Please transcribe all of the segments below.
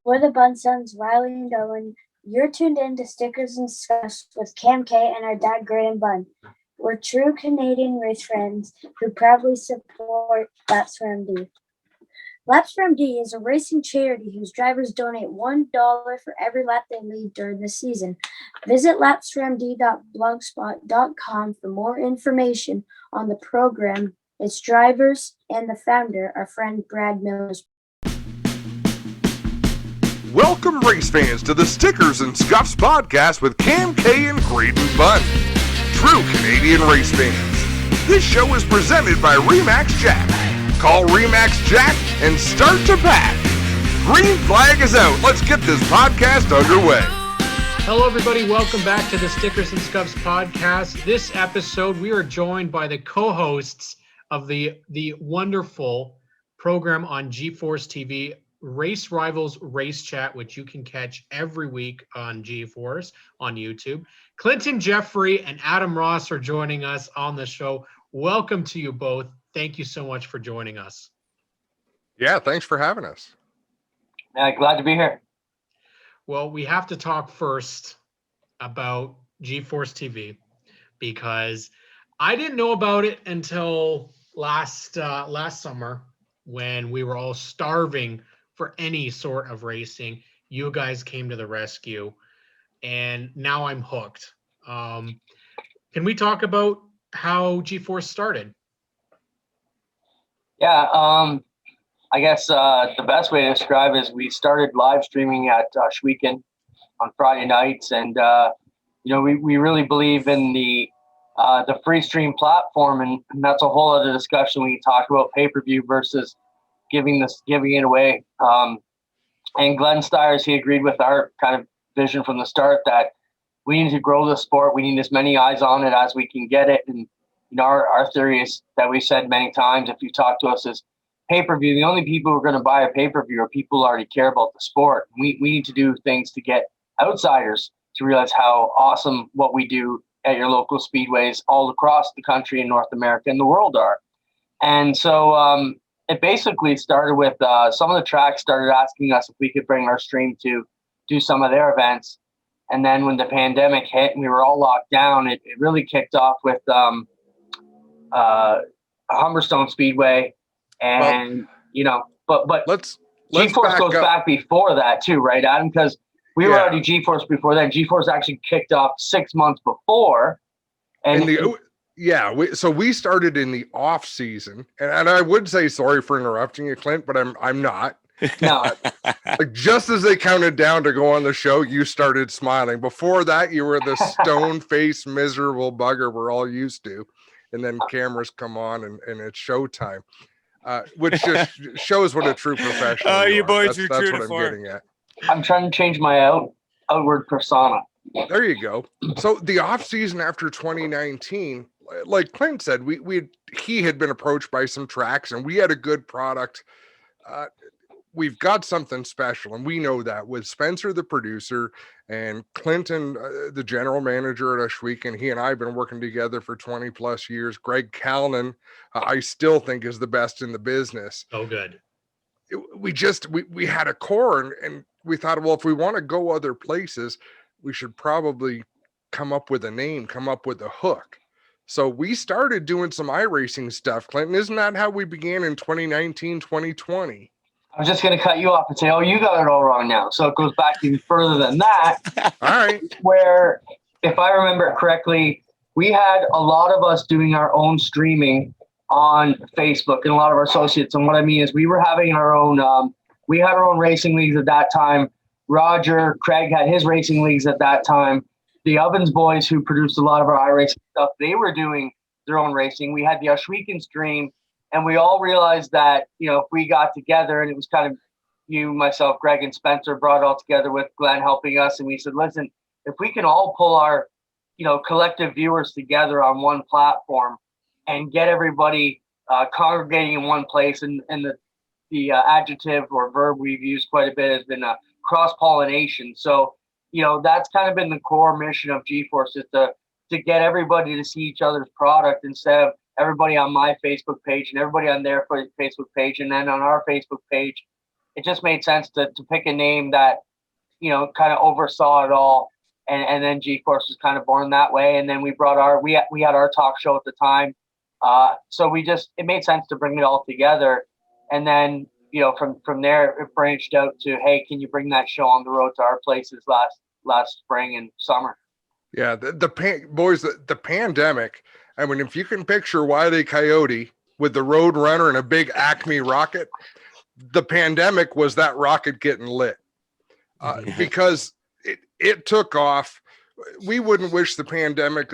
We're the Bun Sons, Riley and Owen. You're tuned in to Stickers and Scuffs with Cam K and our dad, Graham Bunn. We're true Canadian race friends who proudly support Laps for MD. Laps for MD is a racing charity whose drivers donate $1 for every lap they lead during the season. Visit lapsformd.blogspot.com for more information on the program, its drivers, and the founder, our friend Brad Miller's. Welcome, race fans, to the Stickers and Scuffs podcast with Cam K and Graydon Bunn. True Canadian race fans. This show is presented by Remax Jack. Call Remax Jack and start to pack. Green flag is out. Let's get this podcast underway. Hello, everybody. Welcome back to the Stickers and Scuffs podcast. This episode, we are joined by the co-hosts of the wonderful program on GForce TV, Race Rivalz Race Chat, which you can catch every week on GForce on YouTube. Clinton, Geoffrey, and Adam Ross are joining us on the show. Welcome to you both. Thank you so much for joining us. Yeah, thanks for having us. Glad to be here. Well, we have to talk first about GForce TV because I didn't know about it until last summer when we were all starving for any sort of racing. You guys came to the rescue, and now I'm hooked. Can we talk about how GForce started? Yeah, I guess the best way to describe it is we started live streaming at Ohsweken on Friday nights, and we really believe in the free stream platform, and that's a whole other discussion. We talk about pay-per-view versus giving it away. And Glenn Stiers, he agreed with our kind of vision from the start that we need to grow the sport. We need as many eyes on it as we can get it, and our theory is that we said many times, if you talk to us, is pay-per-view. The only people who are going to buy a pay-per-view are people who already care about the sport. We need to do things to get outsiders to realize how awesome what we do at your local speedways all across the country in North America and the world are. And so it basically started with some of the tracks started asking us if we could bring our stream to do some of their events. And then when the pandemic hit and we were all locked down, it really kicked off with Ohsweken Speedway, and but let's GForce goes back before that too, right, Adam? Because we were already GForce before then. GForce actually kicked off 6 months before, and so we started in the off season, and I would say sorry for interrupting you, Clint, but I'm not. No, like just as they counted down to go on the show, you started smiling. Before that, you were the stone-faced, miserable bugger we're all used to. And then cameras come on and it's showtime, which just shows what a true professional you boys are. That's what I'm getting at. I'm trying to change my outward persona. There you go. So the off season after 2019, like Clint said, he had been approached by some tracks and we had a good product. We've got something special, and we know that with Spencer, the producer, and Clinton, the general manager at Ohsweken. He and I have been working together for 20 plus years. Greg Callinan, I still think is the best in the business. Oh, good. We had a core, and we thought, well, if we want to go other places, we should probably come up with a name, come up with a hook. So we started doing some iRacing stuff. Clinton, isn't that how we began in 2019, 2020? I was just going to cut you off and say, you got it all wrong now. So it goes back even further than that. All right. Where, if I remember it correctly, we had a lot of us doing our own streaming on Facebook and a lot of our associates. And what I mean is we were having our own, we had our own racing leagues at that time. Roger, Craig had his racing leagues at that time. The Ovens boys who produced a lot of our iRacing stuff, they were doing their own racing. We had the Ohsweken stream. And we all realized that, if we got together, and it was kind of you, myself, Greg, and Spencer brought it all together with Glenn helping us. And we said, listen, if we can all pull our, collective viewers together on one platform and get everybody congregating in one place, and the adjective or verb we've used quite a bit has been cross-pollination. So, that's kind of been the core mission of GForce, is to get everybody to see each other's product instead of everybody on my Facebook page and everybody on their Facebook page, and then on our Facebook page, it just made sense to pick a name that, you know, kind of oversaw it all. And then GeForce was kind of born that way. And then we brought we had our talk show at the time. So it made sense to bring it all together. And then, you know, from there, it branched out to, hey, can you bring that show on the road to our places last spring and summer? Yeah, the pandemic. I mean, if you can picture Wile E. Coyote with the Road Runner and a big Acme rocket, the pandemic was that rocket getting lit because it took off. We wouldn't wish the pandemic.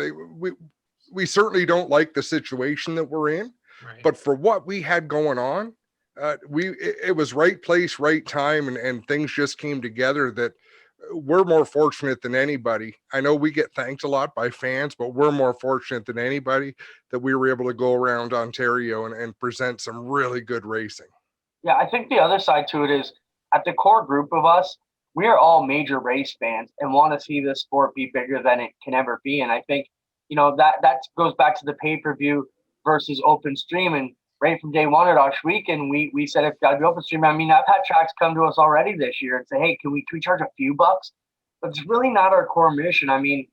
We certainly don't like the situation that we're in, Right. but for what we had going on, it was right place, right time, and things just came together that we're more fortunate than anybody. I know we get thanked a lot by fans, but we're more fortunate than anybody that we were able to go around Ontario and present some really good racing. Yeah, I think the other side to it is, at the core group of us, we are all major race fans and want to see this sport be bigger than it can ever be. And I think, you know, that goes back to the pay-per-view versus open stream. And right from day one at Ohsweken, we said it's got to be open stream. I mean, I've had tracks come to us already this year and say, hey, can we charge a few bucks? But it's really not our core mission. I mean,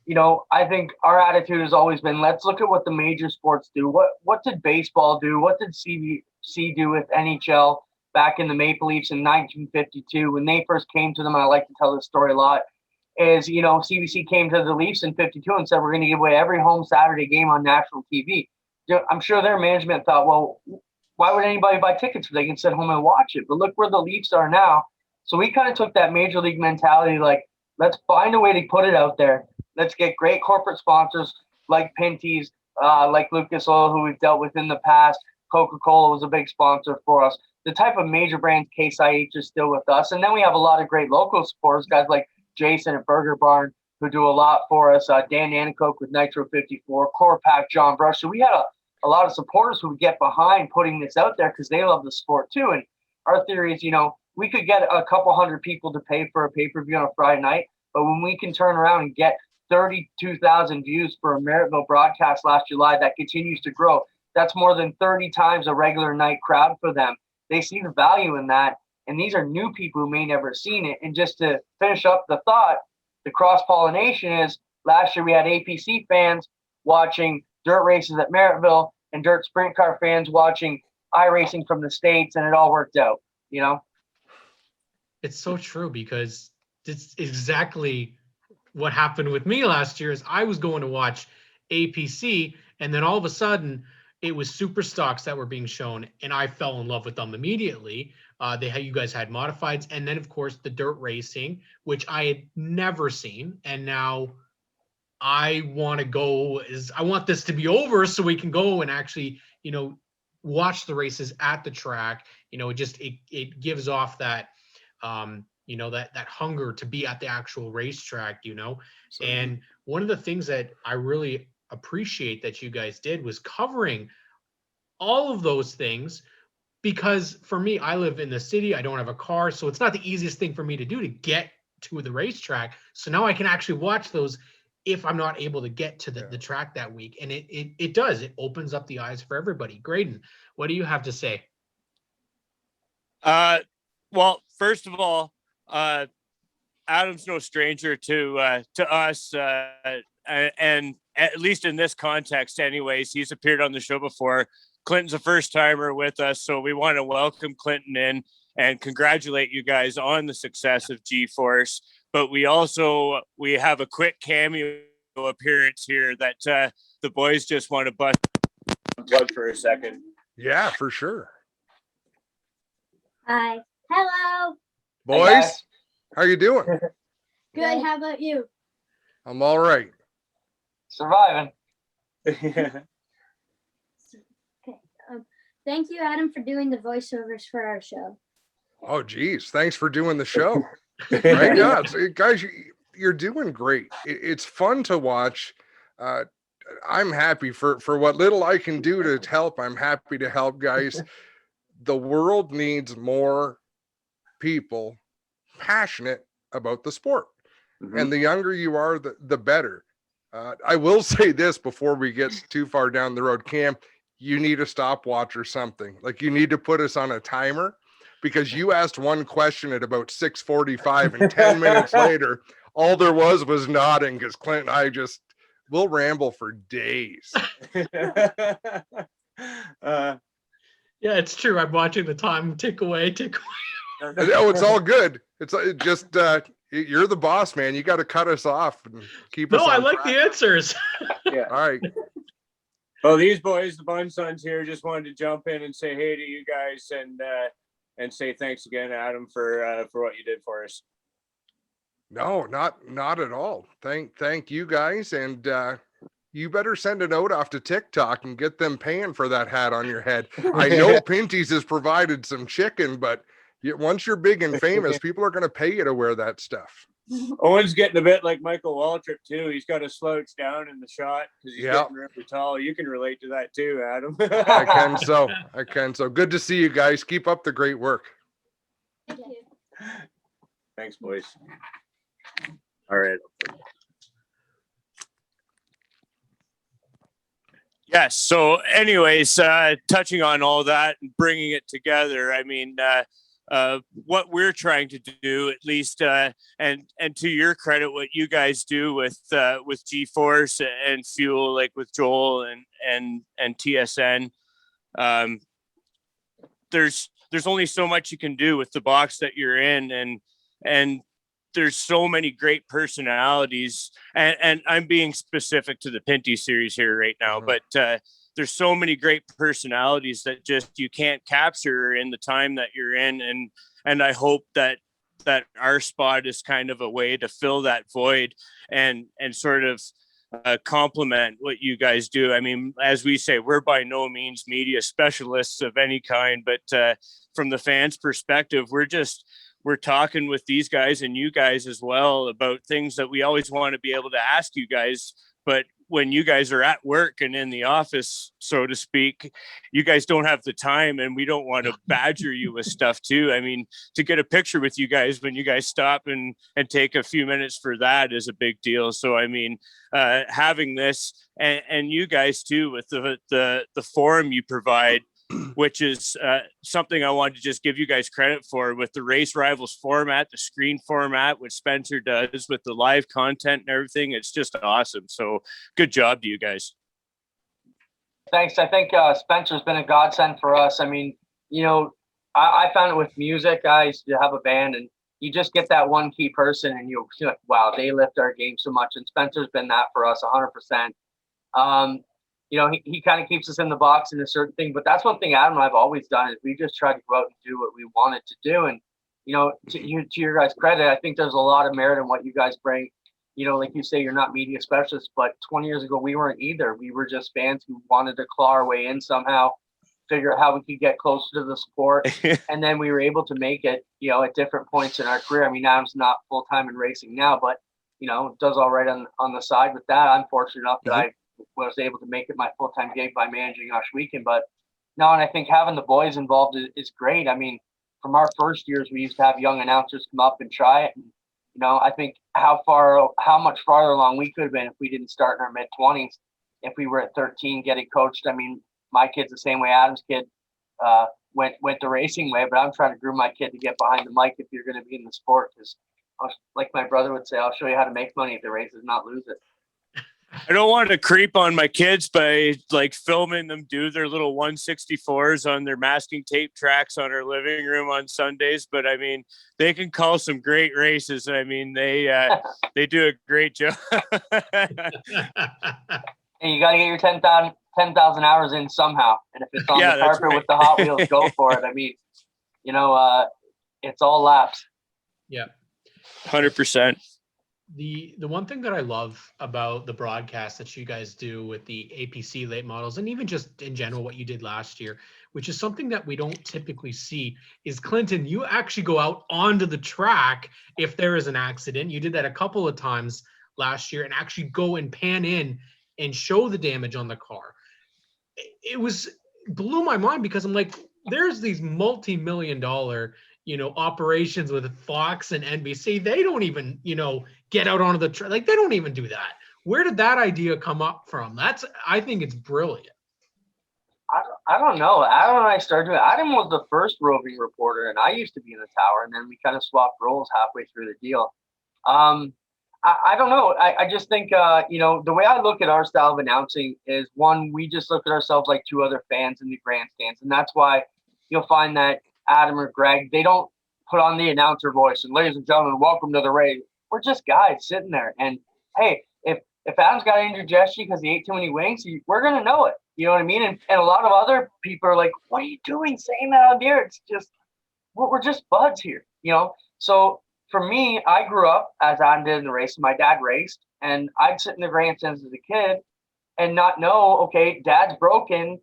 you know, I think our attitude has always been, let's look at what the major sports do. What did baseball do? What did CBC do with NHL back in the Maple Leafs in 1952 when they first came to them? And I like to tell this story a lot. Is, you know, CBC came to the Leafs in 52 and said, we're going to give away every home Saturday game on national TV. I'm sure their management thought, well, why would anybody buy tickets if they can sit home and watch it? But look where the Leafs are now. So we kind of took that major league mentality, like, let's find a way to put it out there. Let's get great corporate sponsors like Pinty's, like Lucas Oil, who we've dealt with in the past. Coca-Cola was a big sponsor for us. The type of major brands, Case IH is still with us. And then we have a lot of great local supporters, guys like Jason at Burger Barn, who do a lot for us. Dan Nanicoke with Nitro 54, Core Pack, John Brush. So we had a lot of supporters who would get behind putting this out there because they love the sport too. And our theory is, you know, we could get a couple hundred people to pay for a pay-per-view on a Friday night, but when we can turn around and get 32,000 views for a Merrittville broadcast last July that continues to grow, that's more than 30 times a regular night crowd for them. They see the value in that. And these are new people who may never have seen it. And just to finish up the thought, the cross-pollination is, last year we had APC fans watching dirt races at Merrittville and dirt sprint car fans watching iRacing from the States, and it all worked out, you know? It's so true, because it's exactly what happened with me last year. Is I was going to watch APC, and then all of a sudden it was super stocks that were being shown, and I fell in love with them immediately. You guys had modifieds, and then of course the dirt racing, which I had never seen, and now I want to go. I want this to be over so we can go and actually, you know, watch the races at the track. You know, it gives off that, you know, that hunger to be at the actual racetrack. You know, and one of the things that I really appreciate that you guys did was covering all of those things, because for me, I live in the city, I don't have a car, so it's not the easiest thing for me to do to get to the racetrack. So now I can actually watch those if I'm not able to get to the track that week. And it opens up the eyes for everybody. Graydon, what do you have to say? Well, first of all, Adam's no stranger to us, and at least in this context anyways, he's appeared on the show before. Clinton's a first timer with us, so we want to welcome Clinton in and congratulate you guys on the success of GeForce. But we have a quick cameo appearance here that the boys just want to bust plug for a second. Yeah, for sure. Hi. Hello. Boys, Hey, guys. how you doing? Good. How about you? I'm all right. Surviving. Thank you, Adam, for doing the voiceovers for our show. Oh, geez. Thanks for doing the show. Right? Yeah, guys, you're doing great. It's fun to watch. I'm happy for what little I can do to help. I'm happy to help, guys. The world needs more people passionate about the sport. Mm-hmm. And the younger you are, the better. I will say this before we get too far down the road, Cam, you need a stopwatch or something. Like, you need to put us on a timer because you asked one question at about 6:45 and 10 minutes later, all there was nodding because Clint and I we'll ramble for days. Yeah, it's true. I'm watching the time tick away. Oh, it's all good. It's just you're the boss, man. You got to cut us off and keep us. No, I on like track. the answers. Yeah. All right. Well, these boys, the Bun Sons here, just wanted to jump in and say hey to you guys and say thanks again, Adam, for what you did for us. No, not at all. Thank you guys, and you better send a note off to TikTok and get them paying for that hat on your head. I know Pinty's has provided some chicken, but once you're big and famous, people are going to pay you to wear that stuff. Owen's getting a bit like Michael Waltrip too. He's got to slouch down in the shot because he's getting really tall. You can relate to that too, Adam. I can so. Good to see you guys. Keep up the great work. Thank you. Thanks, boys. All right. Yes. So anyways, touching on all that and bringing it together, I mean, what we're trying to do, at least, and to your credit, what you guys do with GeForce and Fuel, like with Joel and TSN, there's only so much you can do with the box that you're in, and there's so many great personalities, and I'm being specific to the Pinty series here right now, but there's so many great personalities that just you can't capture in the time that you're in, and I hope that our spot is kind of a way to fill that void and sort of complement what you guys do. I mean, as we say, we're by no means media specialists of any kind, but from the fans' perspective, we're talking with these guys and you guys as well about things that we always want to be able to ask you guys. But when you guys are at work and in the office, so to speak, you guys don't have the time, and we don't want to badger you with stuff too. I mean, to get a picture with you guys when you guys stop and take a few minutes for that is a big deal. So, I mean, having this and you guys too, with the forum you provide, which is something I wanted to just give you guys credit for, with the Race Rivalz format, the screen format, which Spencer does with the live content and everything. It's just awesome. So good job to you guys. Thanks. I think Spencer's been a godsend for us. I mean, you know, I found it with music. I used to have a band, and you just get that one key person and you're like, wow, they lift our game so much. And Spencer's been that for us 100%. You know, he kind of keeps us in the box in a certain thing, but that's one thing Adam and I've always done is we just try to go out and do what we wanted to do. And, you know, to your guys' credit, I think there's a lot of merit in what you guys bring. You know, like you say, you're not media specialists, but 20 years ago, we weren't either. We were just fans who wanted to claw our way in somehow, figure out how we could get closer to the sport. And then we were able to make it, you know, at different points in our career. I mean, Adam's not full-time in racing now, but, you know, does all right on the side with that. I'm fortunate enough that I was able to make it my full-time gig by managing Ohsweken. But no, and I think having the boys involved is great. I mean, from our first years, we used to have young announcers come up and try it. And, you know, I think how much farther along we could have been if we didn't start in our mid-20s, if we were at 13 getting coached. I mean, my kid's the same way Adam's kid went the racing way, but I'm trying to groom my kid to get behind the mic if you're going to be in the sport, because like my brother would say, I'll show you how to make money at the races, not lose it. I don't want to creep on my kids by like filming them do their little 164s on their masking tape tracks on our living room on Sundays, but I mean, they can call some great races. I mean, they do a great job. And you got to get your 10,000 hours in somehow. And if it's on the carpet with the Hot Wheels, go for it. I mean, you know, it's all laps. Yeah. 100%. The one thing that I love about the broadcast that you guys do with the APC late models, and even just in general what you did last year, which is something that we don't typically see, is Clinton, you actually go out onto the track if there is an accident. You did that a couple of times last year and actually go and pan in and show the damage on the car. It blew my mind, because I'm like, there's these multi-million-dollar, you know, operations with Fox and NBC. They don't even, you know, get out onto the track. Like, they don't even do that. Where did that idea come up from? I think it's brilliant. I don't know. Adam and I started doing. Adam was the first roving reporter, and I used to be in the tower, and then we kind of swapped roles halfway through the deal. I don't know. I just think the way I look at our style of announcing is, one, we just look at ourselves like two other fans in the grandstands, and that's why you'll find that Adam or Greg, they don't put on the announcer voice and, ladies and gentlemen, welcome to the race. We're just guys sitting there, and hey, if Adam's got to indigest you because he ate too many wings, we're gonna know it. You know what I mean? And a lot of other people are like, "What are you doing saying that on the air?" It's just we're just buds here, So for me, I grew up as Adam did in the race. My dad raced, and I'd sit in the grandstands as a kid and not know, okay, Dad's broken.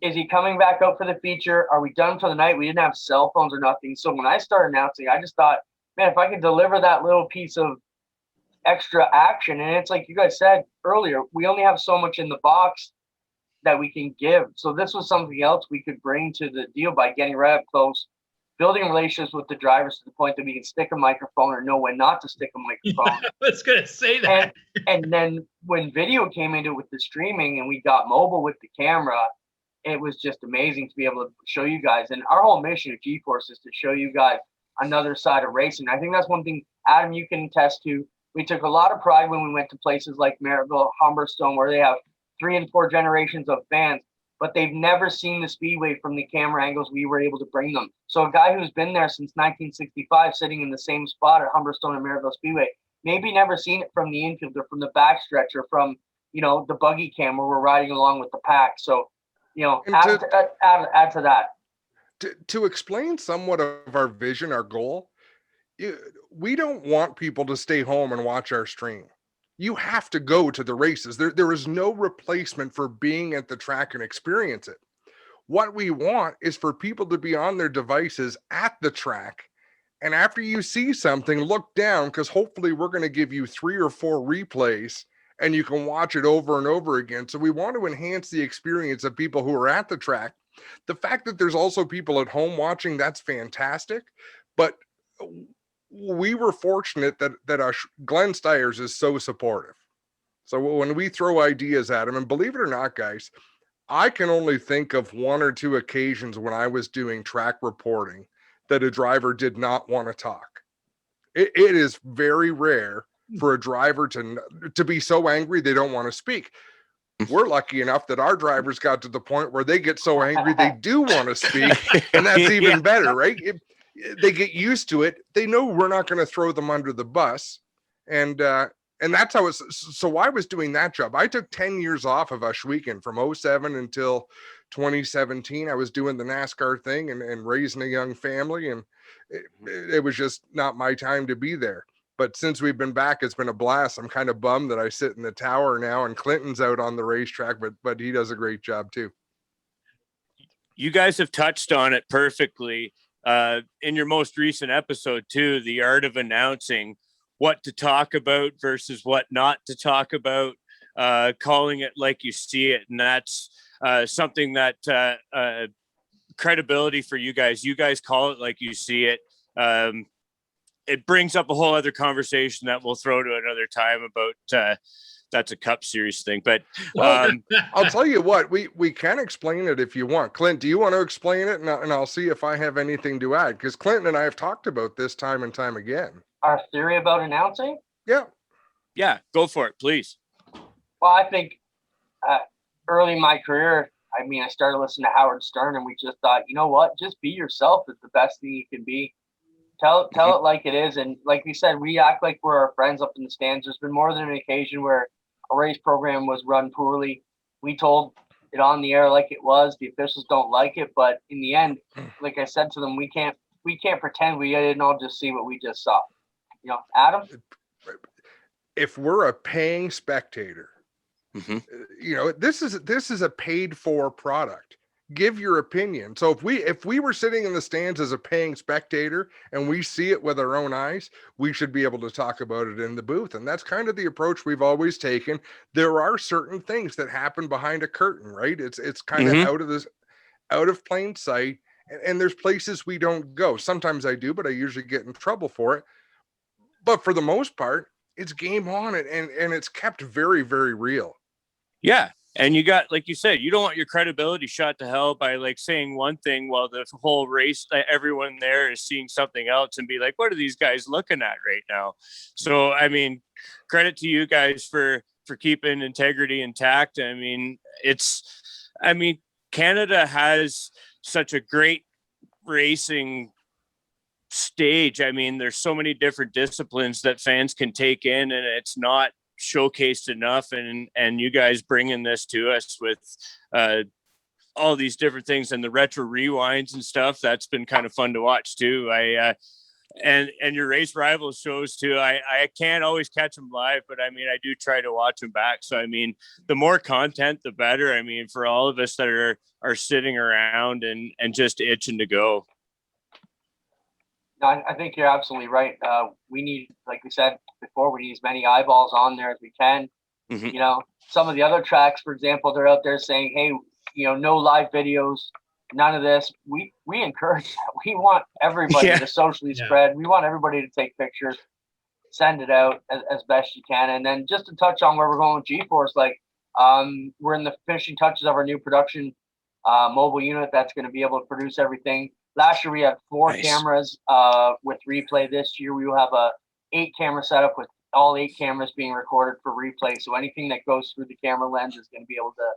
Is he coming back out for the feature? Are we done for the night? We didn't have cell phones or nothing. So when I started announcing, I just thought, man, if I could deliver that little piece of extra action, and it's like you guys said earlier, we only have so much in the box that we can give. So this was something else we could bring to the deal by getting right up close, building relationships with the drivers to the point that we can stick a microphone or know when not to stick a microphone. I was going to say that. And then when video came into it with the streaming and we got mobile with the camera, it was just amazing to be able to show you guys. And our whole mission at GeForce is to show you guys another side of racing. I think that's one thing, Adam, you can attest to. We took a lot of pride when we went to places like Maryville, Humberstone, where they have 3 and 4 generations of fans, but they've never seen the Speedway from the camera angles we were able to bring them. So a guy who's been there since 1965, sitting in the same spot at Humberstone and Maryville Speedway, maybe never seen it from the infield or from the backstretch or from, the buggy cam where we're riding along with the pack. So, add to that. To explain somewhat of our vision, our goal, we don't want people to stay home and watch our stream. You have to go to the races. There is no replacement for being at the track and experience it. What we want is for people to be on their devices at the track. And after you see something, look down, because hopefully we're going to give you 3 or 4 replays and you can watch it over and over again. So we want to enhance the experience of people who are at the track. The fact that there's also people at home watching, that's fantastic. But we were fortunate that our Glenn Stiers is so supportive. So when we throw ideas at him, and believe it or not, guys, I can only think of 1 or 2 occasions when I was doing track reporting that a driver did not want to talk. It is very rare for a driver to be so angry they don't want to speak. We're lucky enough that our drivers got to the point where they get so angry they do want to speak, and that's even better, right? They get used to it. They know we're not going to throw them under the bus, and that's how it's. So I was doing that job. I took 10 years off of Ohsweken from 2007 until 2017. I was doing the NASCAR thing and raising a young family, and it was just not my time to be there. But since we've been back, it's been a blast. I'm kind of bummed that I sit in the tower now, and Clinton's out on the racetrack, but he does a great job too. You guys have touched on it perfectly in your most recent episode too, the art of announcing, what to talk about versus what not to talk about, calling it like you see it. And that's something that credibility for you guys. You guys call it like you see it. It brings up a whole other conversation that we'll throw to another time about that's a Cup Series thing. But I'll tell you what, we can explain it if you want. Clint, do you want to explain it? And I'll see if I have anything to add, because Clinton and I have talked about this time and time again. Our theory about announcing? Yeah, go for it, please. Well, I think early in my career, I started listening to Howard Stern, and we just thought, you know what, just be yourself is the best thing you can be. Tell it like it is. And like we said, we act like we're our friends up in the stands. There's been more than an occasion where a race program was run poorly. We told it on the air like it was. The officials don't like it, but in the end, like I said to them, we can't pretend we didn't all just see what we just saw. Adam? If we're a paying spectator, this is a paid for product. Give your opinion. So if we were sitting in the stands as a paying spectator and we see it with our own eyes, we should be able to talk about it in the booth. And that's kind of the approach we've always taken. There are certain things that happen behind a curtain, right? It's kind of out of plain sight. And there's places we don't go. Sometimes I do, but I usually get in trouble for it. But for the most part, it's game on, and it's kept very, very real. Yeah. And you got, like you said, you don't want your credibility shot to hell by like saying one thing while the whole race, everyone there is seeing something else and be like, what are these guys looking at right now? So, I mean, credit to you guys for keeping integrity intact. I mean, Canada has such a great racing stage. I mean, there's so many different disciplines that fans can take in, and it's not showcased enough. And you guys bringing this to us with all these different things and the retro rewinds and stuff, that's been kind of fun to watch too. And your Race Rivalz shows too. I can't always catch them live, but I mean, I do try to watch them back. So, I mean, the more content, the better. I mean, for all of us that are sitting around and just itching to go. No, I think you're absolutely right. We need, like we said before, we need as many eyeballs on there as we can. Mm-hmm. You know, some of the other tracks, for example, they're out there saying, hey, you know, no live videos, none of this. We encourage that. We want everybody to socially spread. We want everybody to take pictures, send it out as best you can. And then just to touch on where we're going with GForce, like we're in the finishing touches of our new production mobile unit that's going to be able to produce everything. Last year we had 4 cameras with replay. This year we will have a 8-camera setup with all 8 cameras being recorded for replay. So anything that goes through the camera lens is going to be able to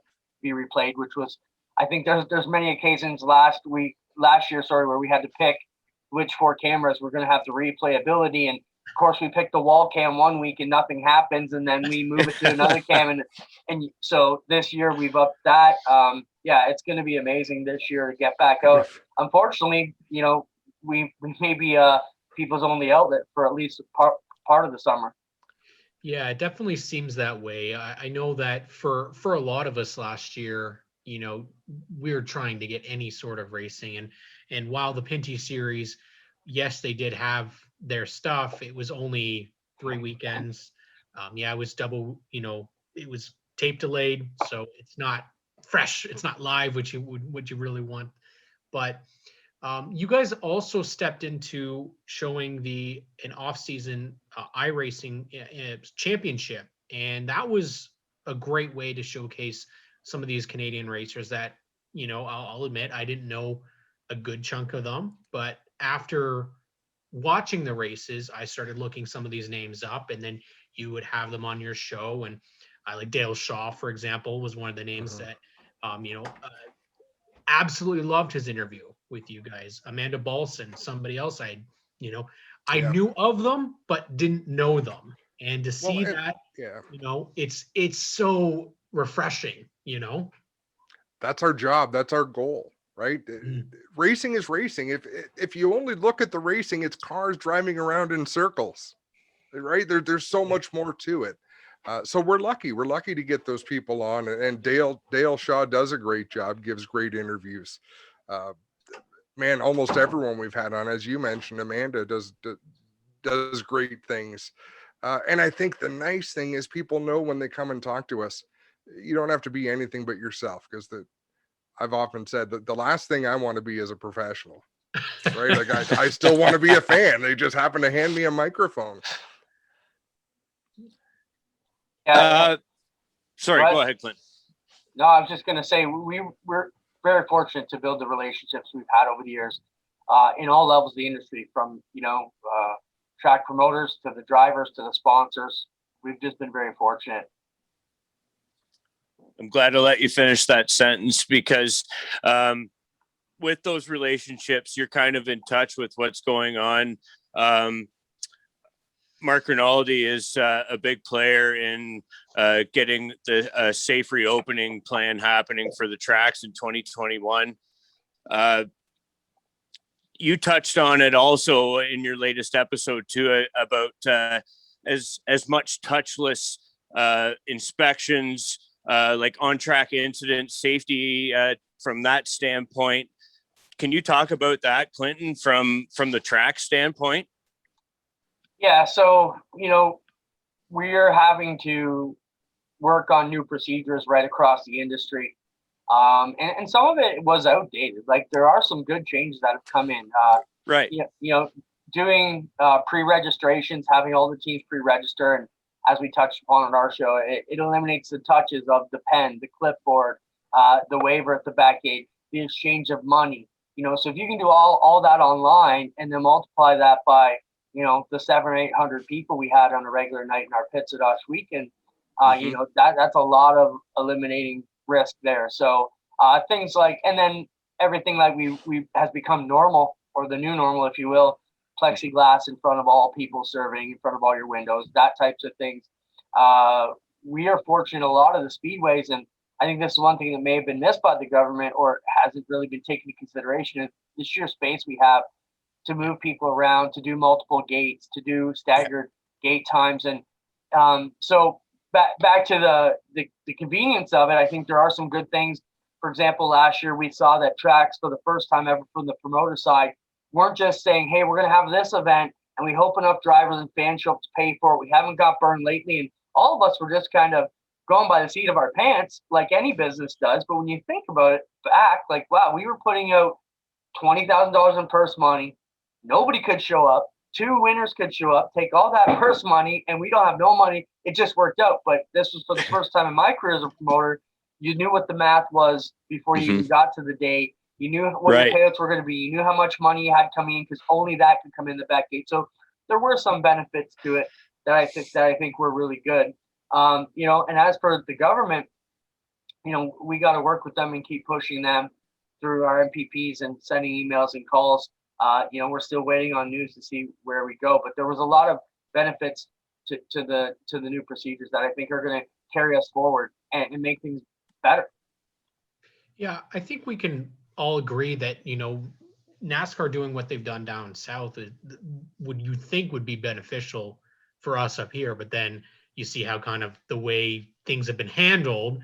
be replayed, which was, I think there's many occasions last year, where we had to pick which 4 cameras were going to have the replayability. And of course we picked the wall cam one week and nothing happens. And then we move it to another cam. And so this year we've upped that. It's going to be amazing this year to get back out. Unfortunately, you know, we may be people's only outlet for at least part of the summer. Yeah, it definitely seems that way. I know that for a lot of us last year, you know, we were trying to get any sort of racing. And while the Pinty series, yes, they did have their stuff, it was only 3 weekends. It was double, you know, it was tape delayed, so it's not fresh, it's not live, what you really want. But you guys also stepped into showing an off-season iRacing championship, and that was a great way to showcase some of these Canadian racers that, you know, I'll admit I didn't know a good chunk of them, but after watching the races, I started looking some of these names up, and then you would have them on your show. And like Dale Shaw, for example, was one of the names that, absolutely loved his interview with you guys. Amanda Balson, somebody else I knew of them, but didn't know them. And to see that, you know, it's so refreshing, you know. That's our job. That's our goal, right? Racing is racing. If you only look at the racing, it's cars driving around in circles, right? There's so much more to it. So we're lucky. We're lucky to get those people on. And Dale Shaw does a great job, gives great interviews. Man, almost everyone we've had on, as you mentioned, Amanda does great things. And I think the nice thing is people know when they come and talk to us, you don't have to be anything but yourself, because I've often said that the last thing I want to be is a professional, right? Like I still want to be a fan. They just happen to hand me a microphone. Sorry, go ahead, Clint. No, I was just going to say we're very fortunate to build the relationships we've had over the years in all levels of the industry, from, you know, track promoters to the drivers to the sponsors. We've just been very fortunate. I'm glad to let you finish that sentence, because with those relationships, you're kind of in touch with what's going on. Mark Rinaldi is a big player in getting the safe reopening plan happening for the tracks in 2021. You touched on it also in your latest episode too, about as much touchless inspections, like on-track incident safety from that standpoint. Can you talk about that, Clinton, from the track standpoint? Yeah, so, you know, we're having to work on new procedures right across the industry. And some of it was outdated. Like, there are some good changes that have come in. Right. You know, doing pre-registrations, having all the teams pre-register, and as we touched upon on our show, it eliminates the touches of the pen, the clipboard, the waiver at the back gate, the exchange of money. So if you can do all that online and then multiply that by, the 700 or 800 people we had on a regular night in our pits at Ohsweken, that's a lot of eliminating risk there. So things like, and then everything like we has become normal, or the new normal, if you will, plexiglass in front of all people serving, in front of all your windows, that types of things. We are fortunate a lot of the speedways, and I think this is one thing that may have been missed by the government or hasn't really been taken into consideration, is the sheer space we have to move people around, to do multiple gates, to do staggered gate times. And so back to the convenience of it, I think there are some good things. For example, last year we saw that tracks, for the first time ever from the promoter side, weren't just saying, hey, we're going to have this event and we hope enough drivers and fans show up to pay for it. We haven't got burned lately. And all of us were just kind of going by the seat of our pants, like any business does. But when you think about it back, like, wow, we were putting out $20,000 in purse money. Nobody could show up. 2 winners could show up, take all that purse money, and we don't have no money. It just worked out. But this was for the first time in my career as a promoter. You knew what the math was before you even got to the day. You knew what your payouts were going to be. You knew how much money you had coming in, because only that could come in the back gate. So there were some benefits to it that I think were really good. And as for the government, we got to work with them and keep pushing them through our MPPs and sending emails and calls. We're still waiting on news to see where we go, but there was a lot of benefits to the new procedures that I think are going to carry us forward and make things better. Yeah, I think we can all agree that, NASCAR doing what they've done down south would be beneficial for us up here, but then you see how kind of the way things have been handled,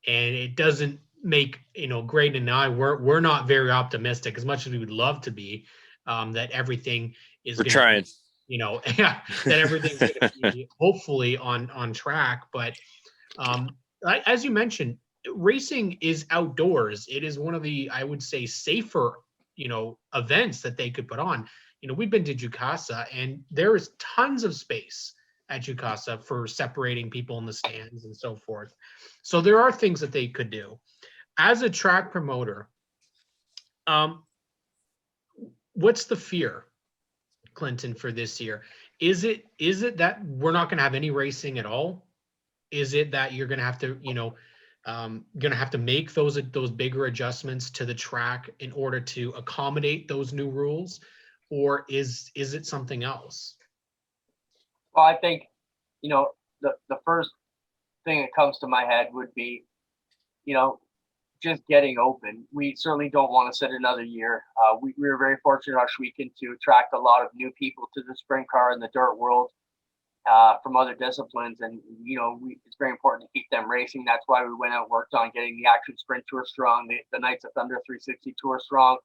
and it doesn't make, Graydon and I, we're not very optimistic, as much as we would love to be, that everything is trying. That everything's going to be hopefully on track. But as you mentioned, racing is outdoors. It is one of the, I would say, safer, events that they could put on. We've been to Jukasa, and there is tons of space at Jukasa for separating people in the stands and so forth. So there are things that they could do. As a track promoter, what's the fear, Clinton, for this year? Is it that we're not going to have any racing at all? Is it that you're going to have to, make those bigger adjustments to the track in order to accommodate those new rules, or is it something else? Well, I think, the first thing that comes to my head would be, just getting open. We certainly don't want to sit another year. We were very fortunate our weekend to attract a lot of new people to the sprint car and the dirt world from other disciplines. And, it's very important to keep them racing. That's why we went out and worked on getting the Action Sprint Tour strong, the Knights of Thunder 360 Tour strong,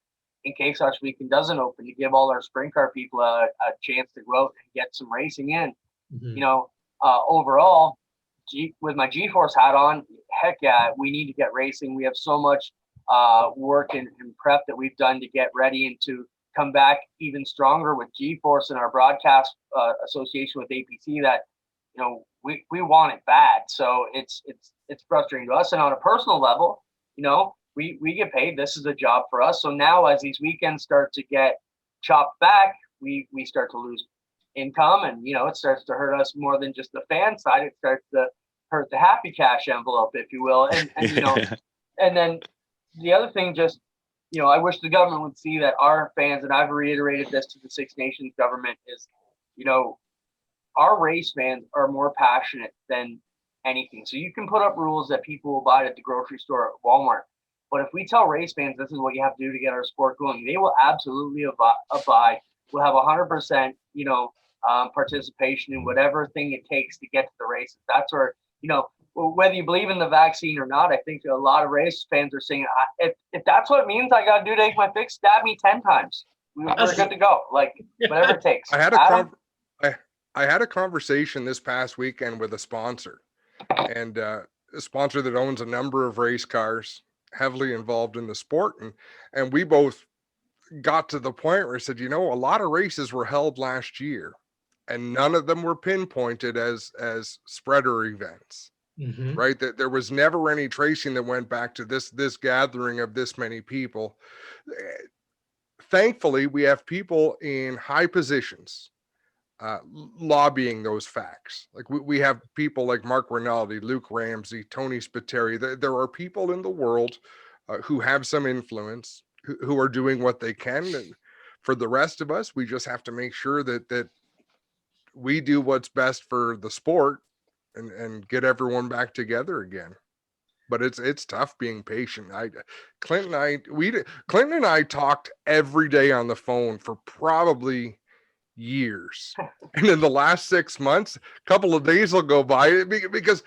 in case our weekend doesn't open, to give all our sprint car people a chance to go out and get some racing in. Overall, with my GForce hat on, heck yeah, we need to get racing. We have so much work and prep that we've done to get ready and to come back even stronger with GForce and our broadcast association with APC that, we want it bad. So it's frustrating to us. And on a personal level, we get paid. This is a job for us. So now as these weekends start to get chopped back, we start to lose income, and it starts to hurt us more than just the fan side. It starts to hurt the happy cash envelope, if you will. And and then the other thing, just I wish the government would see that our fans, and I've reiterated this to the Six Nations government, is our race fans are more passionate than anything. So you can put up rules that people will buy at the grocery store, at Walmart, but if we tell race fans this is what you have to do to get our sport going, they will absolutely abide. We'll have 100%, participation in whatever thing it takes to get to the races. That's where, whether you believe in the vaccine or not, I think a lot of race fans are saying, if that's what it means I got to do to take my fix, stab me 10 times. We're good to go. Like, whatever it takes. I had a conversation this past weekend with a sponsor, and a sponsor that owns a number of race cars, heavily involved in the sport. And we both got to the point where I said, a lot of races were held last year and none of them were pinpointed as spreader events. Right, that there was never any tracing that went back to this gathering of this many people. Thankfully, we have people in high positions lobbying those facts. Like we have people like Mark Rinaldi, Luke Ramsey, Tony Spiteri. There are people in the world who have some influence, who are doing what they can. And for the rest of us, we just have to make sure that we do what's best for the sport and get everyone back together again. But it's tough being patient. Clinton and I talked every day on the phone for probably years. And in the last 6 months, a couple of days will go by because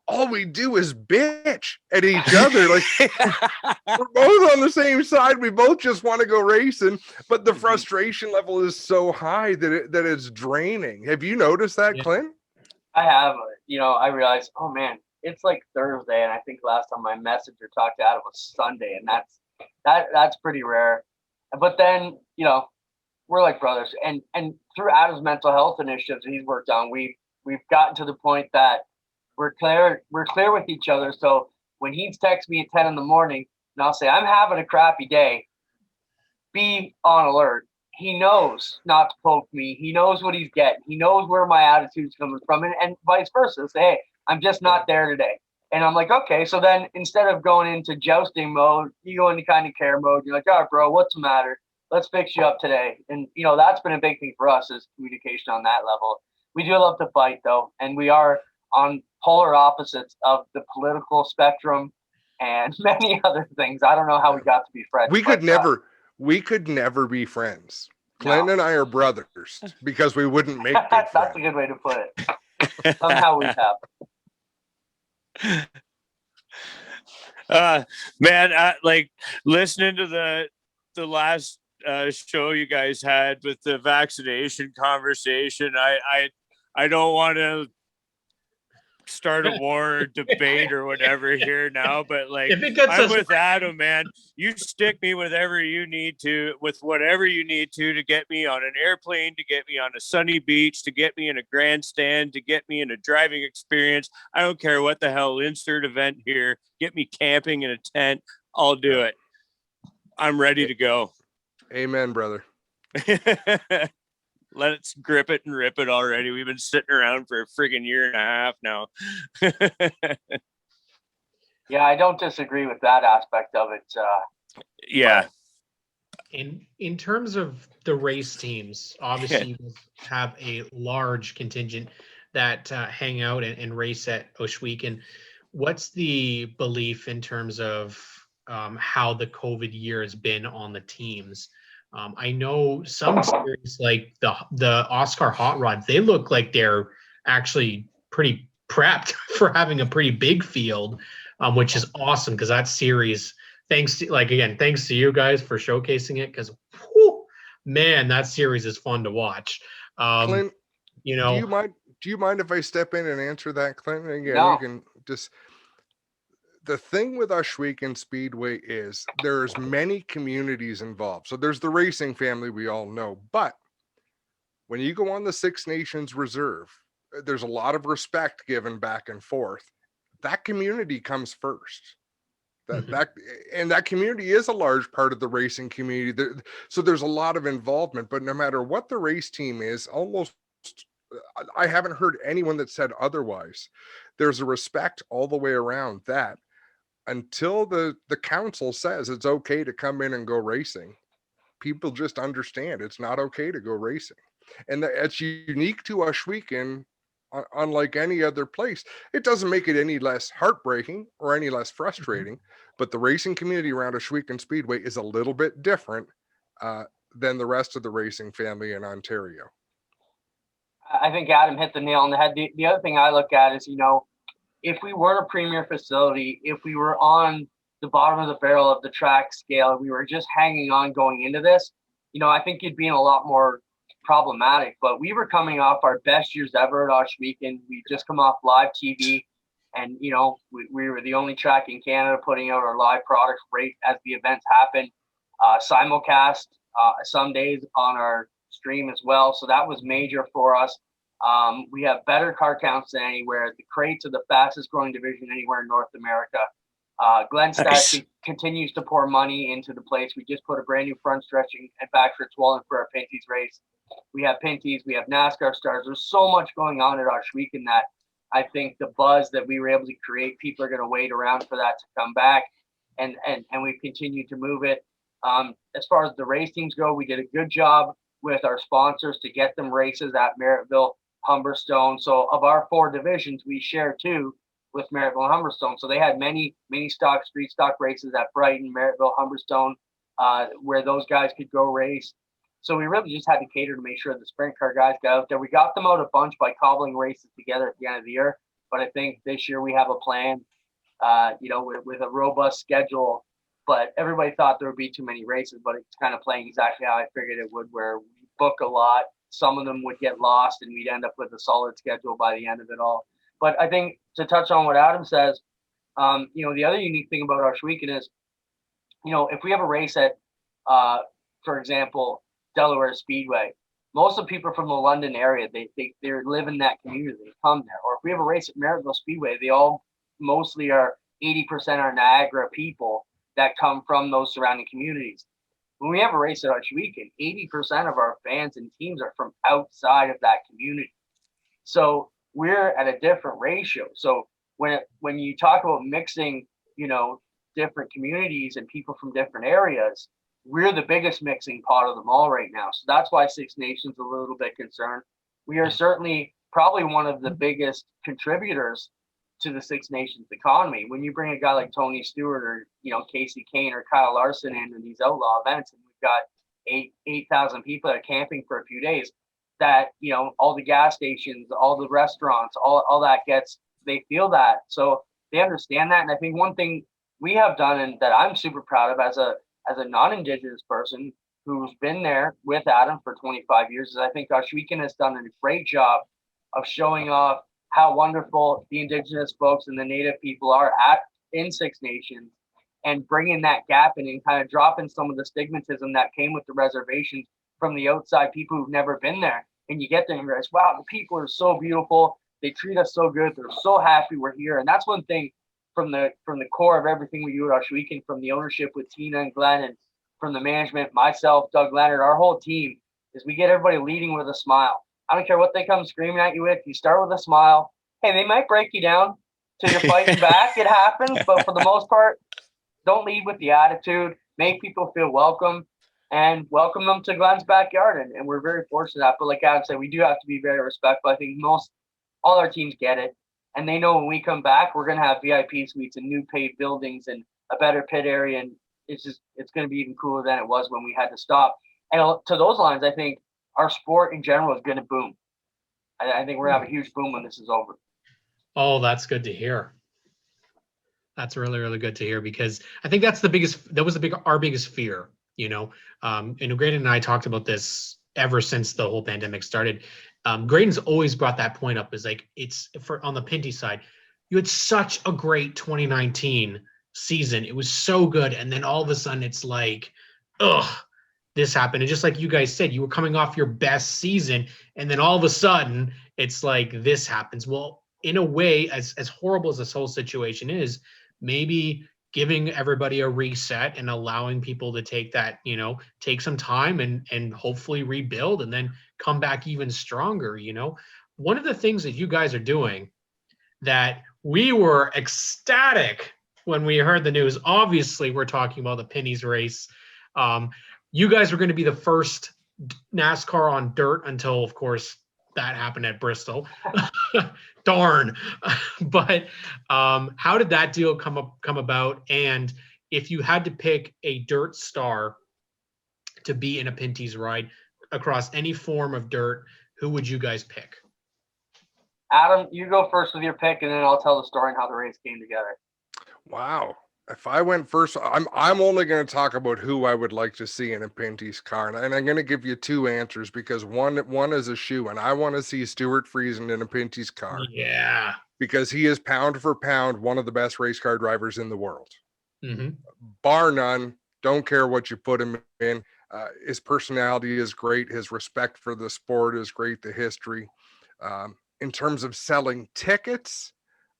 all we do is bitch at each other. Like we're both on the same side. We both just want to go racing, but the frustration level is so high that it's draining. Have you noticed that, Clint? I have. I realized, oh man, it's like Thursday, and I think last time I messaged or talked to Adam was Sunday, and that's pretty rare. But then, we're like brothers, and through Adam's mental health initiatives that he's worked on, we've gotten to the point that we're clear with each other. So when he's texting me at 10 in the morning, and I'll say, I'm having a crappy day, be on alert. He knows not to poke me. He knows what he's getting. He knows where my attitude's coming from, and vice versa. Say, hey, I'm just not there today. And I'm like, okay. So then instead of going into jousting mode, you go into kind of care mode. You're like, all right, bro, what's the matter? Let's fix you up today. And, that's been a big thing for us is communication on that level. We do love to fight, though, and we are on polar opposites of the political spectrum and many other things. I don't know how we got to be friends. We could never be friends. Clint and I are brothers because we wouldn't make good friends. That's a good way to put it. Somehow we have. Man, like listening to the last show you guys had with the vaccination conversation, I don't want to start a war or debate or whatever here now, but like I'm with Adam, man. You stick me with whatever you need to get me on an airplane, to get me on a sunny beach, to get me in a grandstand, to get me in a driving experience. I don't care what the hell, insert event here. Get me camping in a tent. I'll do it. I'm ready to go. Amen, brother. Let's grip it and rip it already. We've been sitting around for a friggin' year and a half now. Yeah, I don't disagree with that aspect of it. Yeah. In terms of the race teams, obviously you have a large contingent that hang out and race at Ohsweken. What's the belief in terms of how the COVID year has been on the teams? I know some series like the Oscar Hot Rod, they look like they're actually pretty prepped for having a pretty big field, which is awesome because that series, thanks to you guys for showcasing it, because man, that series is fun to watch. Clint, do you mind if I step in and answer that, Clint? Again, no. You can just. The thing with Ohsweken Speedway is there's many communities involved. So there's the racing family we all know, but when you go on the Six Nations Reserve, there's a lot of respect given back and forth. That community comes first. That community is a large part of the racing community. So there's a lot of involvement, but no matter what the race team is, I haven't heard anyone that said otherwise. There's a respect all the way around that. Until the council says it's okay to come in and go racing, people just understand it's not okay to go racing. And that's unique to Ohsweken, unlike any other place. It doesn't make it any less heartbreaking or any less frustrating, but the racing community around Ohsweken Speedway is a little bit different than the rest of the racing family in Ontario. I think Adam hit the nail on the head. The other thing I look at is, if we were a premier facility, if we were on the bottom of the barrel of the track scale, we were just hanging on going into this, I think you'd be in a lot more problematic. But we were coming off our best years ever at Ohsweken. We just come off live TV, and we were the only track in Canada putting out our live products right as the events happen. Simulcast some days on our stream as well. So that was major for us. We have better car counts than anywhere. The crates are the fastest growing division anywhere in North America. Glenn Stack continues to pour money into the place. We just put a brand new front stretching and back for Swollen for our Pinty's race. We have Pinty's, we have NASCAR stars. There's so much going on at Ohsweken that I think the buzz that we were able to create, people are going to wait around for that to come back. And we've continued to move it. As far as the race teams go, we did a good job with our sponsors to get them races at Merrittville, Humberstone. So of our 4 divisions, we share 2 with Merrittville and Humberstone. So they had many stock, street stock races at Brighton, Merrittville, Humberstone, where those guys could go race. So we really just had to cater to make sure the sprint car guys got out there. We got them out a bunch by cobbling races together at the end of the year. But I think this year we have a plan, with a robust schedule. But everybody thought there would be too many races, but it's kind of playing exactly how I figured it would, where we book a lot. Some of them would get lost and we'd end up with a solid schedule by the end of it all. But I think to touch on what Adam says, the other unique thing about Ohsweken is, if we have a race at, for example, Delaware Speedway, most of the people from the London area, they live in that community, they come there. Or if we have a race at Merrittville Speedway, they all mostly are 80% are Niagara people that come from those surrounding communities. When we have a race at Ohsweken, 80% of our fans and teams are from outside of that community. So we're at a different ratio. So when you talk about mixing, different communities and people from different areas, we're the biggest mixing pot of them all right now. So that's why Six Nations a little bit concerned. We are certainly probably one of the biggest contributors to the Six Nations economy. When you bring a guy like Tony Stewart or Casey Kane or Kyle Larson in these outlaw events, and we've got 8,000 people that are camping for a few days, that all the gas stations, all the restaurants, all that they feel that, so they understand that. And I think one thing we have done, and that I'm super proud of as a non-Indigenous person who's been there with Adam for 25 years, is I think Ohsweken has done a great job of showing off how wonderful the Indigenous folks and the Native people are in Six Nations, and bringing that gap in and kind of dropping some of the stigmatism that came with the reservations from the outside people who've never been there. And you get there and you realize, wow, the people are so beautiful. They treat us so good. They're so happy we're here. And that's one thing from the core of everything we do at Ohsweken, from the ownership with Tina and Glenn, and from the management, myself, Doug Leonard, our whole team, is we get everybody leading with a smile. I don't care what they come screaming at you with. You start with a smile. Hey, they might break you down till you're fighting back. It happens. But for the most part, don't lead with the attitude. Make people feel welcome and welcome them to Glenn's backyard. And we're very fortunate. But like Adam said, we do have to be very respectful. I think all our teams get it. And they know when we come back, we're going to have VIP suites and new paved buildings and a better pit area. And it's going to be even cooler than it was when we had to stop. And to those lines, I think our sport in general is going to boom. I think we're going to have a huge boom when this is over. Oh, that's good to hear. That's really, really good to hear, because I think that was our biggest fear, and Graydon and I talked about this ever since the whole pandemic started. Graydon's always brought that point up, is like, it's on the Pinty side, you had such a great 2019 season. It was so good. And then all of a sudden it's like, this happened. And just like you guys said, you were coming off your best season, and then all of a sudden it's like this happens. Well, in a way, as horrible as this whole situation is, maybe giving everybody a reset and allowing people to take some time and hopefully rebuild and then come back even stronger. One of the things that you guys are doing that we were ecstatic when we heard the news, obviously we're talking about the Pinty's race. You guys were going to be the first NASCAR on dirt until, of course, that happened at Bristol. Darn. But how did that deal come about? And if you had to pick a dirt star to be in a Pinty's ride across any form of dirt, who would you guys pick? Adam, you go first with your pick, and then I'll tell the story and how the race came together. Wow. If I went first, I'm only going to talk about who I would like to see in a Pinty's car, and I'm going to give you 2 answers, because one is a shoe, and I want to see Stuart Friesen in a Pinty's car. Yeah, because he is pound for pound one of the best race car drivers in the world, mm-hmm. bar none. Don't care what you put him in. His personality is great. His respect for the sport is great. The history. In terms of selling tickets,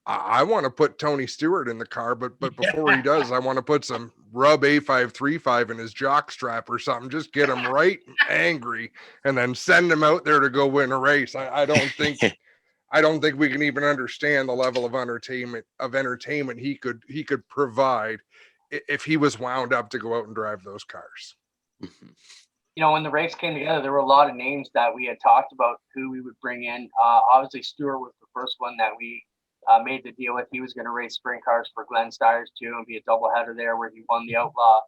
I want to put Tony Stewart in the car, but before he does, I want to put some Rub A535 in his jock strap or something. Just get him right angry, and then send him out there to go win a race. I don't think we can even understand the level of entertainment he could provide if he was wound up to go out and drive those cars. You know, when the race came together, there were a lot of names that we had talked about who we would bring in. Obviously, Stewart was the first one that we made the deal with. He was going to race sprint cars for Glenn Stires too, and be a doubleheader there where he won the Outlaw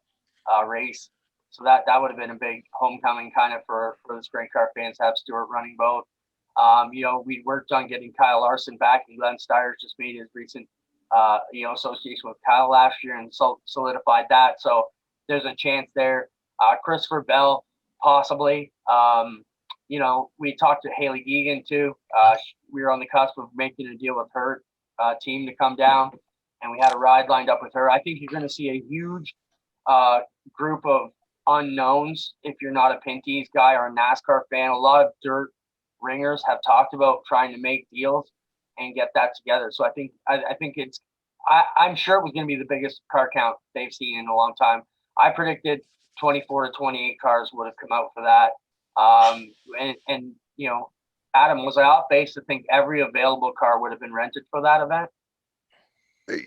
race. So that would have been a big homecoming kind of for the sprint car fans to have Stewart running both. You know, we worked on getting Kyle Larson back, and Glenn Stires just made his recent association with Kyle last year and solidified that. So there's a chance there. Christopher Bell, possibly. You know, we talked to Haley Geegan too. We were on the cusp of making a deal with her team to come down, and we had a ride lined up with her. I think you're going to see a huge group of unknowns if you're not a Pinty's guy or a NASCAR fan. A lot of dirt ringers have talked about trying to make deals and get that together. So I think I'm sure it was going to be the biggest car count they've seen in a long time. I predicted 24 to 28 cars would have come out for that. And you know, Adam, was I off base to think every available car would have been rented for that event?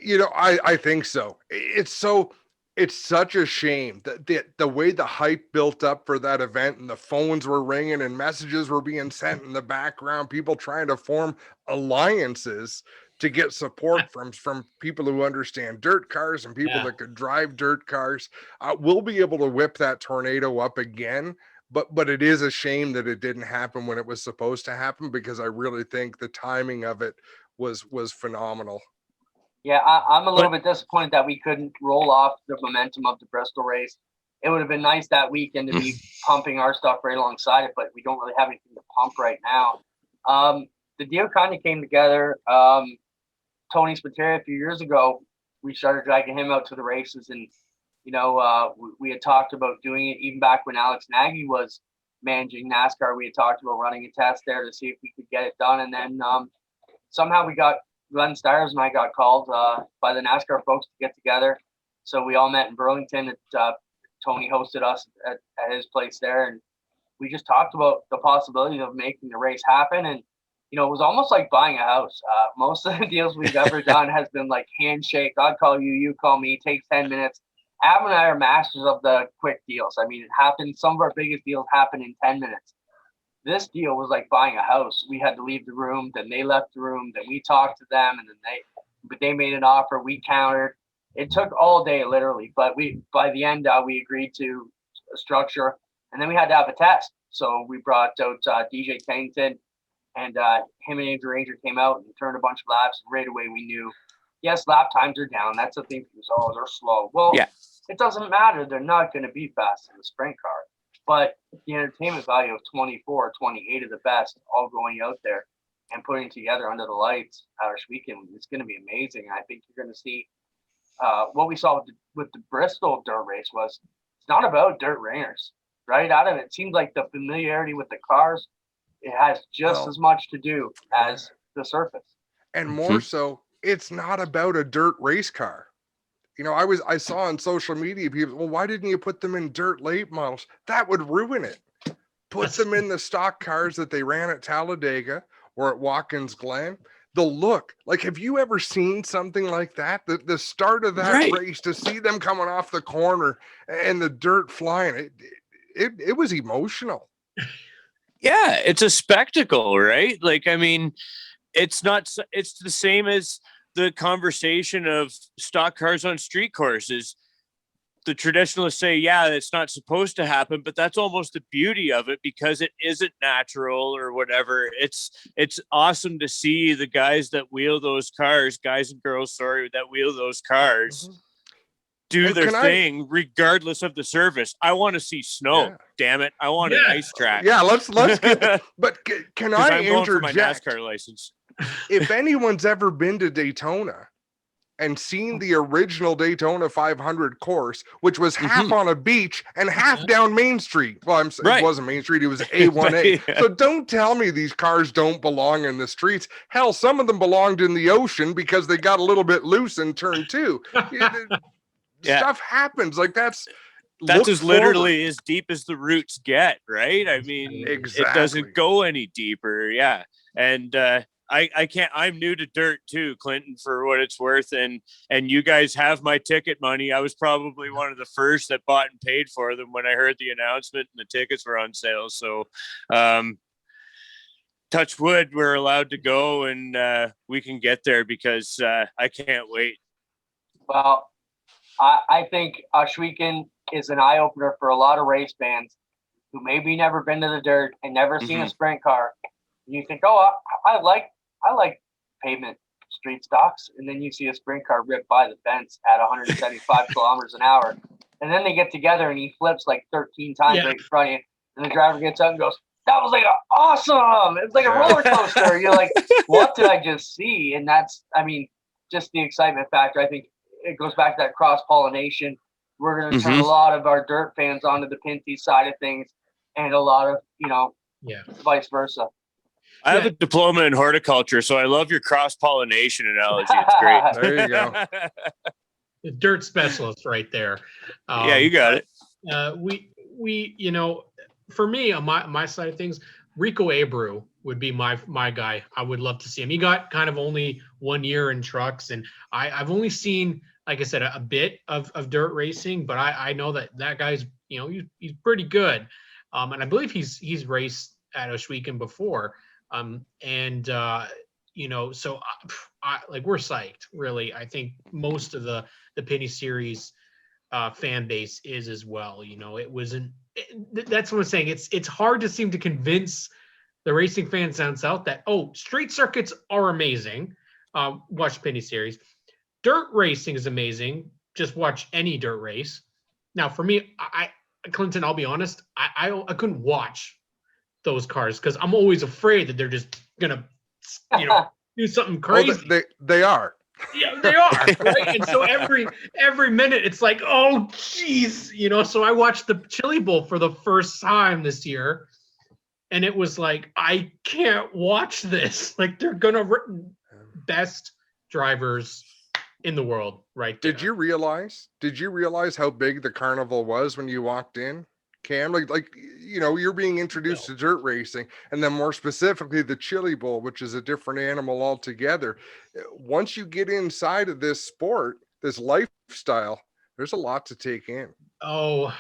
You know, I think so. It's such a shame that the way the hype built up for that event, and the phones were ringing and messages were being sent in the background, people trying to form alliances to get support from people who understand dirt cars and people that could drive dirt cars. We'll be able to whip that tornado up again, but it is a shame that it didn't happen when it was supposed to happen, because I really think the timing of it was phenomenal. Yeah, I'm a little bit disappointed that we couldn't roll off the momentum of the Bristol race. It would have been nice that weekend to be pumping our stuff right alongside it, but we don't really have anything to pump right now. The deal kind of came together. Tony Spiteri, a few years ago, we started dragging him out to the races, and you know, we had talked about doing it even back when Alex Nagy was managing NASCAR. We had talked about running a test there to see if we could get it done, and then somehow Glenn Stires and I got called by the NASCAR folks to get together. So we all met in Burlington. Tony hosted us at his place there, and we just talked about the possibility of making the race happen. And you know, it was almost like buying a house. Most of the deals we've ever done has been like handshake. I'll call you, you call me. Takes 10 minutes. Adam and I are masters of the quick deals. I mean, it happened. Some of our biggest deals happen in 10 minutes. This deal was like buying a house. We had to leave the room, then they left the room, then we talked to them, and then they made an offer. We countered. It took all day, literally, but by the end we agreed to a structure, and then we had to have a test. So we brought out DJ Kennington, and him and Andrew Ranger came out and turned a bunch of laps. And right away we knew, yes, lap times are down. That's the thing. Oh, they're slow. Well, yeah. It doesn't matter. They're not going to be fast in the sprint car. But the entertainment value of 24, 28 of the best all going out there and putting together under the lights at Ohsweken, it's going to be amazing. And I think you're going to see what we saw with the Bristol dirt race was it's not about dirt ringers, right? Adam, it seems like the familiarity with the cars, it has just as much to do as the surface. And more so, it's not about a dirt race car. You know, I saw on social media people, well, why didn't you put them in dirt late models? That would ruin it. Put them in the stock cars that they ran at Talladega or at Watkins Glen. The look, like, have you ever seen something like that? The start of that race, to see them coming off the corner and the dirt flying, it was emotional. Yeah, it's a spectacle, right? Like, I mean, it's the same as the conversation of stock cars on street courses. The traditionalists say, yeah, it's not supposed to happen, but that's almost the beauty of it, because it isn't natural or whatever. It's awesome to see the guys that wheel those cars, guys and girls, that wheel those cars, do their thing regardless of the surface. I want to see snow. Damn it. I want an ice track. Yeah, let's get but can I I'm going for interject? my NASCAR license. If anyone's ever been to Daytona, and seen the original Daytona 500 course, which was half on a beach and half down Main Street. Well, it wasn't Main Street, it was A1A. Yeah. So don't tell me these cars don't belong in the streets. Hell, some of them belonged in the ocean because they got a little bit loose in turn 2. Stuff happens. Like that's as literally as deep as the roots get, right? I mean, exactly. It doesn't go any deeper. Yeah. And I can't, I'm new to dirt too, Clinton, for what it's worth. And you guys have my ticket money. I was probably one of the first that bought and paid for them when I heard the announcement and the tickets were on sale. So, touch wood, we're allowed to go and we can get there because I can't wait. Well, I think Ohsweken is an eye opener for a lot of race fans who maybe never been to the dirt and never seen a sprint car. And you think, oh, I like pavement street stocks, and then you see a sprint car rip by the fence at 175 kilometers an hour, and then they get together and he flips like 13 times right in front of you, and the driver gets up and goes, "That was like awesome! It's like a roller coaster." You're like, "What did I just see?" And that's, I mean, just the excitement factor. I think it goes back to that cross pollination. We're going to turn a lot of our dirt fans onto the Pinty side of things, and a lot of vice versa. I have a diploma in horticulture, so I love your cross-pollination analogy. It's great. There you go. The dirt specialist right there. Yeah, you got it. We you know, for me on my side of things, Rico Abreu would be my guy. I would love to see him. He got kind of only 1 year in trucks, and I've only seen, like I said, a bit of dirt racing, but I know that guy's, you know, he's pretty good. And I believe he's raced at Ohsweken before. You know, so like we're psyched, really. I think most of the Penny Series fan base is as well. You know, that's what I'm saying. It's hard to seem to convince the racing fans down south that, oh, street circuits are amazing. Watch the Penny Series. Dirt racing is amazing. Just watch any dirt race. Now, for me, Clinton, I'll be honest, I couldn't watch those cars because I'm always afraid that they're just gonna, you know, do something crazy. Well, they are. Yeah, they are. Right? And so every minute it's like, oh geez, you know. So I watched the Chili Bowl for the first time this year, and it was like, I can't watch this. Like, they're gonna best drivers in the world, right there. Did you realize how big the carnival was when you walked in, Cam? Like you know, you're being introduced to dirt racing, and then more specifically the Chili Bowl, which is a different animal altogether. Once you get inside of this sport, this lifestyle, there's a lot to take in. Oh,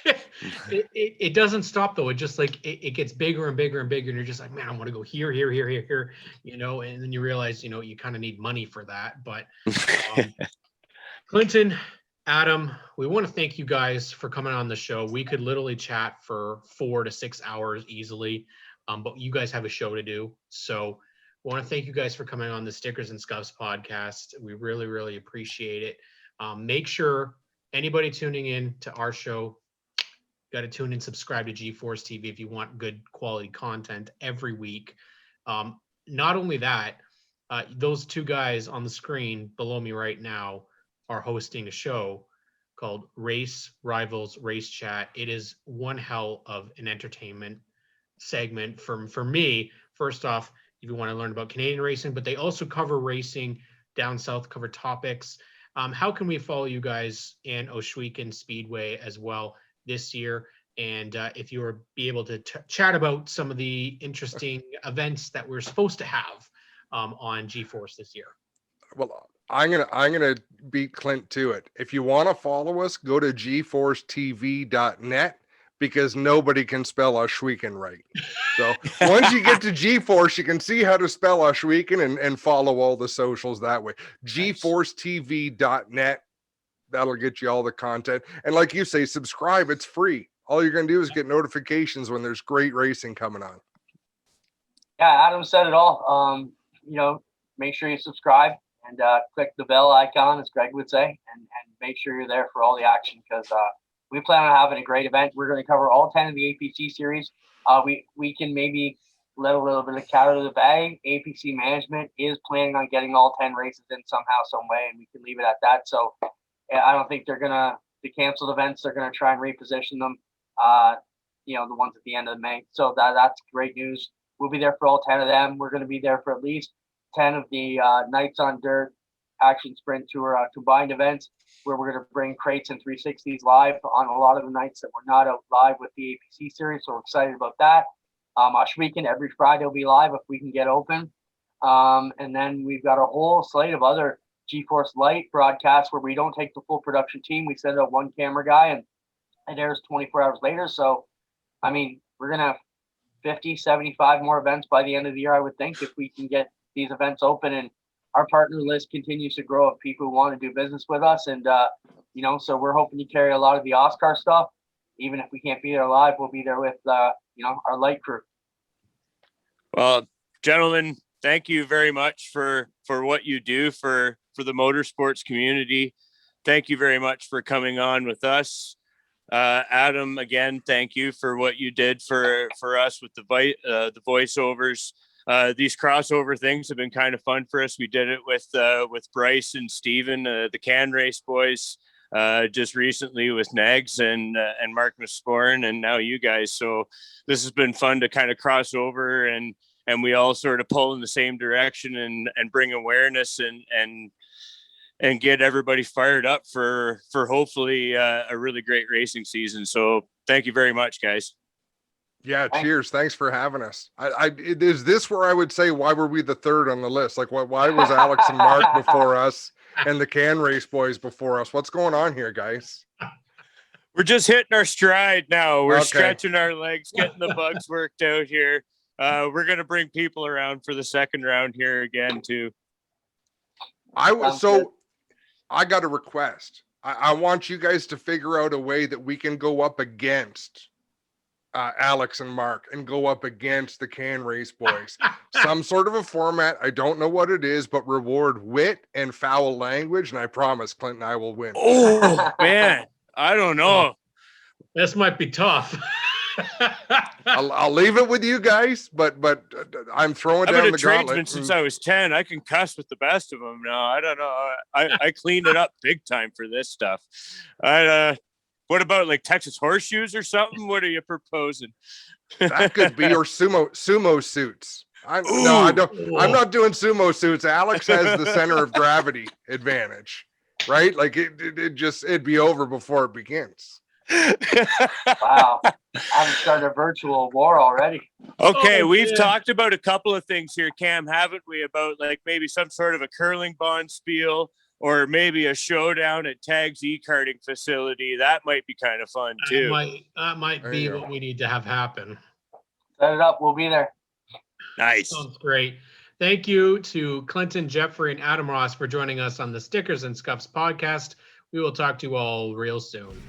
it doesn't stop though. It just like it gets bigger and bigger and bigger, and you're just like, man, I want to go here, you know. And then you realize, you know, you kind of need money for that. But Clinton, Adam, we want to thank you guys for coming on the show. We could literally chat for 4 to 6 hours easily, but you guys have a show to do. So we want to thank you guys for coming on the Stickers and Scuffs podcast. We really, really appreciate it. Make sure anybody tuning in to our show, got to tune in, subscribe to GForce TV if you want good quality content every week. Not only that, those two guys on the screen below me right now are hosting a show called Race Rivalz Race Chat. It is one hell of an entertainment segment for me. First off, if you want to learn about Canadian racing, but they also cover racing down south, cover topics. How can we follow you guys and Ohsweken Speedway as well this year? And if you were be able to chat about some of the interesting events that we're supposed to have on GForce this year. Well, I'm gonna beat Clint to it. If you want to follow us, go to GForceTV.net, because nobody can spell Ohsweken right. So once you get to GForce, you can see how to spell Ohsweken and follow all the socials that way. GForceTV.net. That'll get you all the content. And like you say, subscribe. It's free. All you're going to do is get notifications when there's great racing coming on. Yeah, Adam said it all. You know, make sure you subscribe and click the bell icon, as Greg would say, and make sure you're there for all the action, because we plan on having a great event. We're going to cover all 10 of the APC series. We can maybe let a little bit of cat out of the bag. APC management is planning on getting all 10 races in somehow, some way, and we can leave it at that. So I don't think they're gonna the canceled events. They're gonna try and reposition them. The ones at the end of May. So that's great news. We'll be there for all 10 of them. We're going to be there for at least 10 of the Nights on Dirt Action Sprint Tour combined events, where we're going to bring crates and 360s live on a lot of the nights that we're not out live with the APC series. So we're excited about that. Ohsweken every Friday will be live if we can get open. And then we've got a whole slate of other GeForce Lite broadcasts where we don't take the full production team. We send out one camera guy and it airs 24 hours later. So, I mean, we're going to have 50, 75 more events by the end of the year, I would think, if we can get these events open. And our partner list continues to grow of people who want to do business with us. And, so we're hoping to carry a lot of the Oscar stuff. Even if we can't be there live, we'll be there with, our light crew. Well, gentlemen, thank you very much for what you do for the motorsports community. Thank you very much for coming on with us. Adam, again, thank you for what you did for us with the voiceovers. These crossover things have been kind of fun for us. We did it with Bryce and Steven, the Can Race boys, just recently with Nags and Mark Misporn, and now you guys. So this has been fun to kind of cross over and we all sort of pull in the same direction and bring awareness and get everybody fired up for hopefully a really great racing season. So thank you very much, guys. Yeah, cheers. Thanks for having us. Is this where I would say, why were we the third on the list? Like, why was Alex and Mark before us and the Can Race boys before us? What's going on here, guys? We're just hitting our stride now. We're Okay. stretching our legs, getting the bugs worked out here. We're going to bring people around for the second round here again, too. I got a request. I want you guys to figure out a way that we can go up against Alex and Mark and go up against the Can Race boys. Some sort of a format. I don't know what it is, but reward wit and foul language. And I promise Clint and I will win. Oh, man. I don't know. This might be tough. I'll leave it with you guys, but I'm throwing I've down been the a tradesman gauntlet. since I was 10. I can cuss with the best of them now. I don't know. I cleaned it up big time for this stuff. What about like Texas horseshoes or something? What are you proposing? That could be, or sumo suits. I'm not doing sumo suits. Alex has the center of gravity advantage, right? Like it'd be over before it begins. Wow. I've started a virtual war already. Okay, Oh, we've man. talked about a couple of things here, Cam, haven't we? About like maybe some sort of a curling bond spiel or maybe a showdown at Tag's e-karting facility. That might be kind of fun too. That might There be you go. what we need to have happen. Set it up. We'll be there. Nice. Sounds great. Thank you to Clinton, Geoffrey, and Adam Ross for joining us on the Stickers and Scuffs podcast. We will talk to you all real soon.